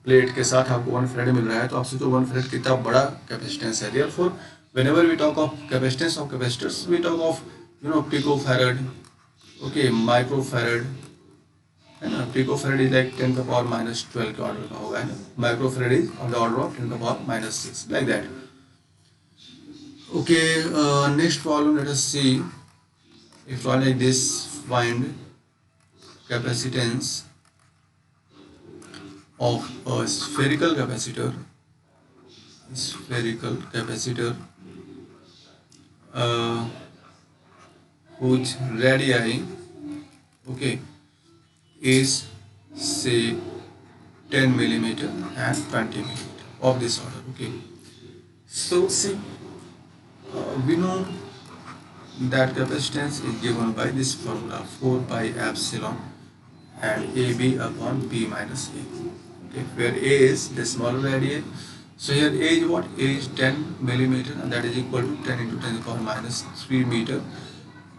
प्लेट के साथ आपको 1 फैराड मिल रहा है, तो आप सोचो 1 फैराड कितना बड़ा कैपेसिटेंस है। Therefore whenever we talk of capacitance of capacitors, we talk of picofarad, okay, microfarad, है ना, picofarad is like 10 to the power minus 12 के ऑर्डर का होगा, है ना, microfarad is of the order of 10 to the power minus 6, like that. Okay, next problem, let us see. If problem like this, find capacitance of a spherical capacitor whose radii, okay, is say 10 millimeter and 20 millimeter of this order, okay. So see, we know that capacitance is given by this formula 4 pi epsilon and AB upon B minus A, okay, where A is the smaller radii. So here A is what, A is 10 millimeter, and that is equal to 10 into 10 to the power minus 3 meter,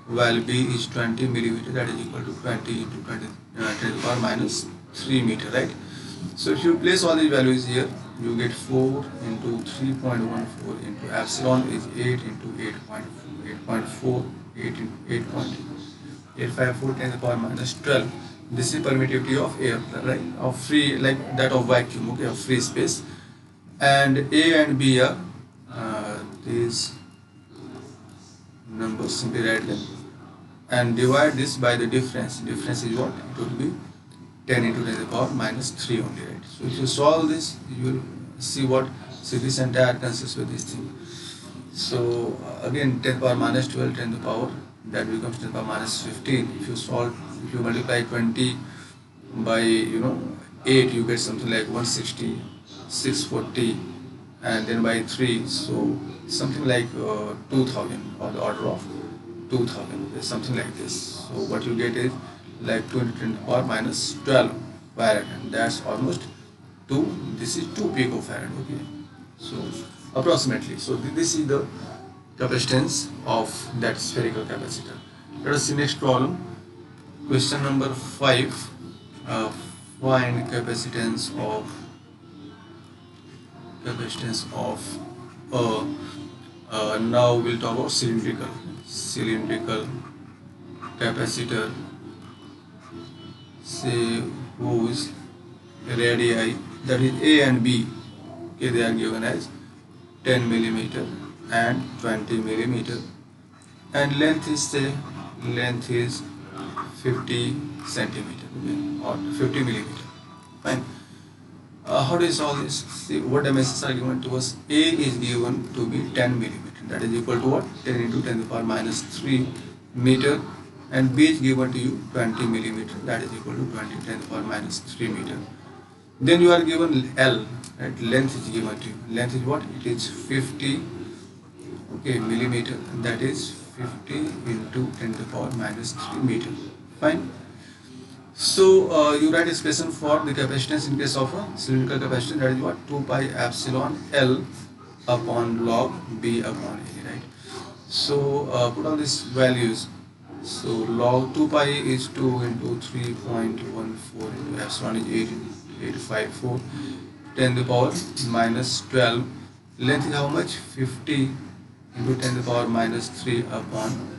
while B is 20 millimeter, that is equal to 20 into 10 to the power minus 3 meter, right? So if you place all these values here, you get 4 into 3.14 into epsilon is 8 into 8.4, 8 into 8.854 10 to the power minus 12. This is permittivity of air, right, of free, like that of vacuum, okay, of free space. And A and B are these numbers, simply write them and divide this by the difference. Difference is what, it would be 10 into 10 to the power minus 3 only, right? So if you solve this, you will see what, so this entire consists with this thing. So again 10 to the power minus 12, 10 to the power, that becomes 10 to the power minus 15. If you solve, if you multiply 20 by 8, you get something like 160, 640, and then by 3, so something like 2000, or the order of 2000, something like this. So what you get is like 2 into 10 to the power minus 12 farad, and that's almost 2, this is 2 picofarad, okay, so approximately. So this is the capacitance of that spherical capacitor. Let us see next problem, question number 5. Find capacitance of now we'll talk about cylindrical capacitor, say whose radii, that is A and B, okay, they are given as 10 millimeter and 20 millimeter, and length is 50 centimeter, okay, or 50 millimeter. Fine. How do you solve this? See, what dimensions are given to us? A is given to be 10 millimeter, that is equal to what? 10 into 10 to the power minus 3 meter, and B is given to you 20 millimeter, that is equal to 20 10 to the power minus 3 meter. Then you are given L, right? Length is given to you. Length is what? It is 50, okay, millimeter, and that is 50 into 10 to the power minus 3 meter. Fine. So you write expression for the capacitance in case of a cylindrical capacitance, that is what? 2 pi epsilon L upon log B upon A, right? So put all these values. So log 2 pi is 2 into 3.14 into epsilon is 8.54, 10 to the power minus 12. Length is how much? 50 into 10 to the power minus 3 upon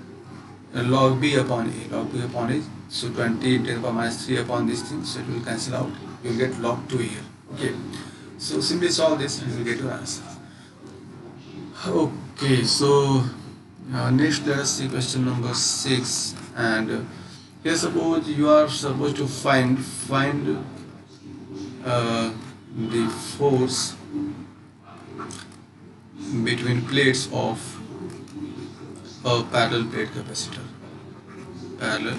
log B upon A. Log B upon A. So 20 10 to the power minus 3 upon this thing. So it will cancel out. You will get log 2 here. Okay. So simply solve this and you will get your answer. Okay. So next let us see question number 6. And here suppose you are supposed to find the force between plates of a parallel plate capacitor. Parallel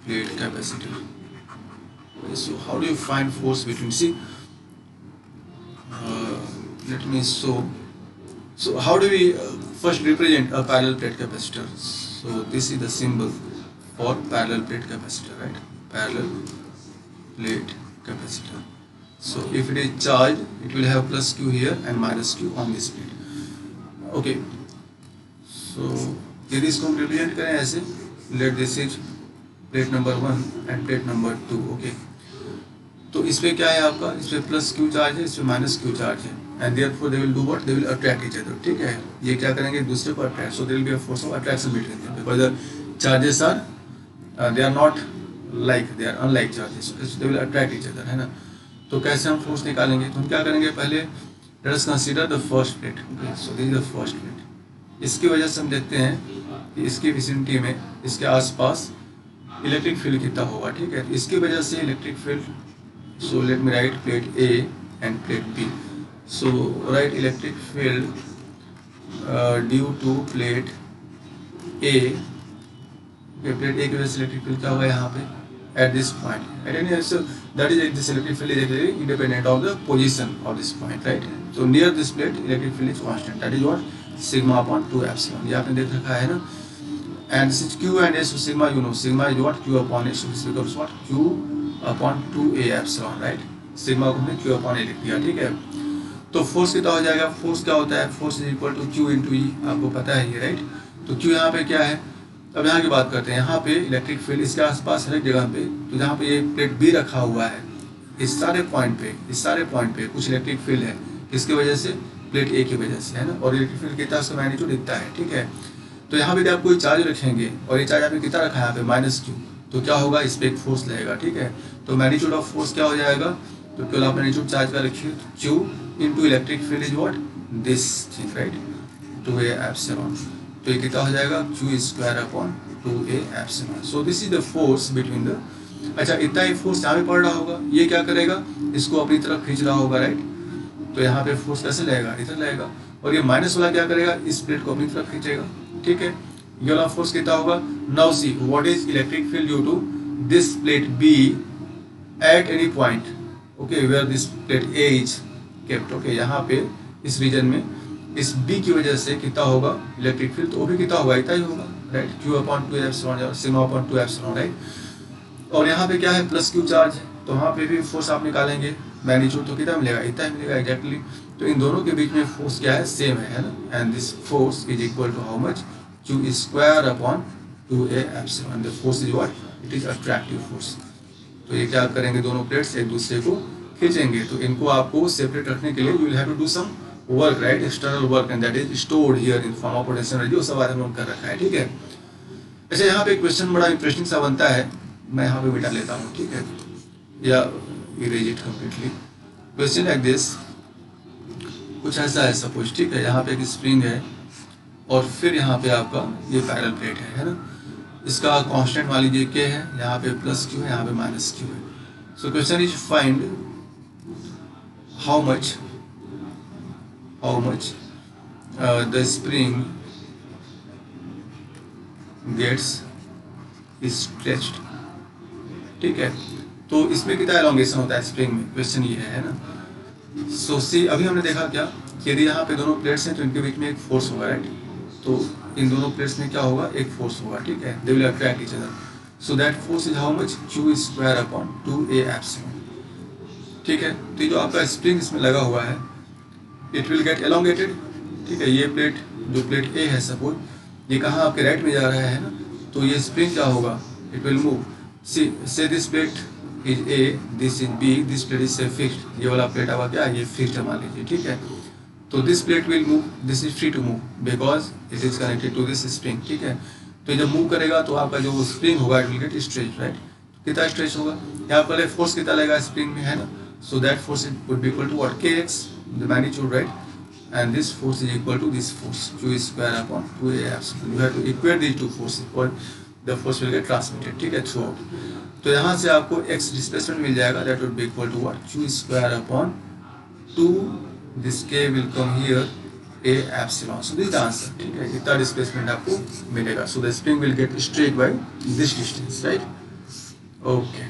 plate capacitor. Okay, so how do you find force between? See, let me show. So how do we first represent a parallel plate capacitor? So this is the symbol for parallel plate capacitor, right? Parallel plate capacitor. So if it is charged, it will have plus Q here and minus Q on this plate. Okay. So यदि इसको हम represent करें ऐसे, let this is plate number 1 end plate number 2. Okay, तो इस पे क्या है आपका? इस पे प्लस क्यू चार्ज है, इस पे माइनस क्यू चार्ज है, and therefore they will do what? They will attract each other. ठीक है, ये क्या करेंगे? एक दूसरे को attract. So there will be a force of attraction between them because the charges are they are not like, they are unlike charges. They will attract each other, है ना. तो कैसे हम फोर्स निकालेंगे? तो हम क्या करेंगे? पहले let us consider the first plate. Okay, so this is the first plate. इसकी वजह से हम देखते हैं कि इसकी विसिनिटी में, इसके आसपास इलेक्ट्रिक फील्ड कितना होगा. ठीक है, इसकी वजह से electric field. So let me write plate A and plate B. So write electric field due to plate A. Plate A की वजह से इलेक्ट्रिक फील्ड क्या होगा यहाँ पे? At this point, and so that is this electric field is actually independent of the position of this point, right? So near this plate, electric field is constant. That is what? Sigma upon 2 epsilon. ये आपने देख रखा है ना? And since Q and S, so sigma, you know, sigma is what? Q upon S. So this becomes what? Q upon 2a epsilon, right? Sigma को हमने Q upon A लिख दिया. ठीक है. तो फोर्स कितना हो जाएगा? फोर्स क्या होता है? Force is equal to Q into E. आपको पता है ये, राइट? तो Q यहाँ पे क्या है? अब यहाँ की बात करते हैं. यहाँ पे इलेक्ट्रिक फील्ड इसके आसपास हर एक जगह पे, तो जहाँ पे ये प्लेट बी रखा हुआ है, इस सारे पॉइंट पे कुछ इलेक्ट्रिक फील्ड है. इसकी वजह से प्लेट ए की वजह से, है ना. और इलेक्ट्रिक फील्ड कितना, उसका मैग्नीट्यूड इतना है. ठीक है, तो यहाँ पे यदि आप कोई चार्ज रखेंगे और ये चार्ज आपने कितना रखा है यहाँ पे? Minus Q. तो क्या होगा? इस पर एक फोर्स लगेगा. ठीक है, तो मैग्नीट्यूड ऑफ फोर्स क्या हो जाएगा? तो केवल आप मैग्नीट्यूड चार्ज का रखिए. Q into electric field is what? This thing, right? 2a epsilon. तो ये कितना हो जाएगा? Q square upon 2a epsilon. So this is the force between the. अच्छा, इतना ही फोर्स यहाँ पे पड़ रहा होगा. ये क्या करेगा? इसको अपनी तरफ खींच रहा होगा, राइट? तो यहाँ पे फोर्स कैसे लगेगा? इधर लगेगा. और ये माइनस वाला क्या करेगा? इस प्लेट को अपनी तरफ खींचेगा. ठीक है, ये वाला फोर्स कितना होगा? Now see what is electric field due to this plate B at any point. Okay, where this plate A is kept. Okay, यहाँ पे इस रीजन में इस बी की वजह से कितना होगा इलेक्ट्रिक फील्ड? तो वो भी कितना होगा? इतना ही होगा, right? Q upon 2 epsilon, sigma upon 2 epsilon, right? और यहाँ पे क्या है? प्लस क्यू चार्ज है, तो वहाँ पे भी फोर्स आप निकालेंगे. मैग्नीट्यूड तो कितना मिलेगा? इतना ही मिलेगा एग्जैक्टली. तो इन दोनों के बीच में फोर्स क्या है? सेम है ना. And this force is equal to how much? Q square upon 2a epsilon. The force is what? It is attractive force. तो ये क्या करेंगे? दोनों प्लेट्स एक दूसरे को खींचेंगे. तो इनको आपको सेपरेट रखने के लिए you will have to do some work, right? External work, and that is stored here in form of potential energy. वो सब बात हमने कर रखा है. ठीक है. अच्छा, यहाँ पे एक क्वेश्चन बड़ा इंटरेस्टिंग सा बनता है, मैं यहाँ पे मिटा लेता हूँ. ठीक है, या erase it completely. Question like this, कुछ ऐसा है सपोज, ठीक है, यहाँ पे एक स्प्रिंग है और फिर यहाँ पे आपका ये पैरेलल प्लेट है ना, इसका कांस्टेंट मान लीजिए के है, यहाँ पे प्लस क्यू है, यहाँ पे माइनस क्यू है। So question is find how much the spring gets stretched, ठीक है। तो इसमें कितना एलोंगेशन होता है स्प्रिंग में, क्वेश्चन ये है ना। सो सी अभी हमने देखा क्या कि यदि यहाँ पे दोनों प्लेट्स हैं तो इनके बीच में एक फोर्स होगा, राइट। तो इन दोनों प्लेट्स में क्या होगा, एक फोर्स होगा, ठीक है, दे will attract each other. So that force is how much, Q square upon 2A epsilon, ठीक है। तो ये जो आपका स्प्रिंग इसमें लगा हुआ है, इट विल गेट एलोंगेटेड, ठीक है। ये प्लेट, जो प्लेट A है सपोज, ये कहाँ आपके राइट में जा रहा है ना, तो ये स्प्रिंग क्या होगा, इट विल मूव। से this plate is A, this is B, this plate is से फिक्स्ड, ये वाला प्लेट आपका क्या है, ये फिक्स्ड मान लीजिए, ठीक है। तो this plate will move, this is free to move because it is connected to this spring, ठीक है। तो जब मूव करेगा तो आपका जो स्प्रिंग होगा it will get stretch, right. कितना स्ट्रेच होगा, यहाँ पर फोर्स कितना लगेगा स्प्रिंग में, है ना। So that force would be equal to what, kx the magnitude, right, and this force is equal to this force, Q square upon 2A epsilon. You have to equate these two forces, or the force will get transmitted, ठीक है, throughout. तो यहाँ से आपको x displacement मिल जाएगा, that would be equal to what, Q square upon 2, this K will come here, A epsilon. So this is the answer, ठीक है, इतना डिस्प्लेसमेंट आपको मिलेगा. So the spring will get straight by this distance, right? Okay.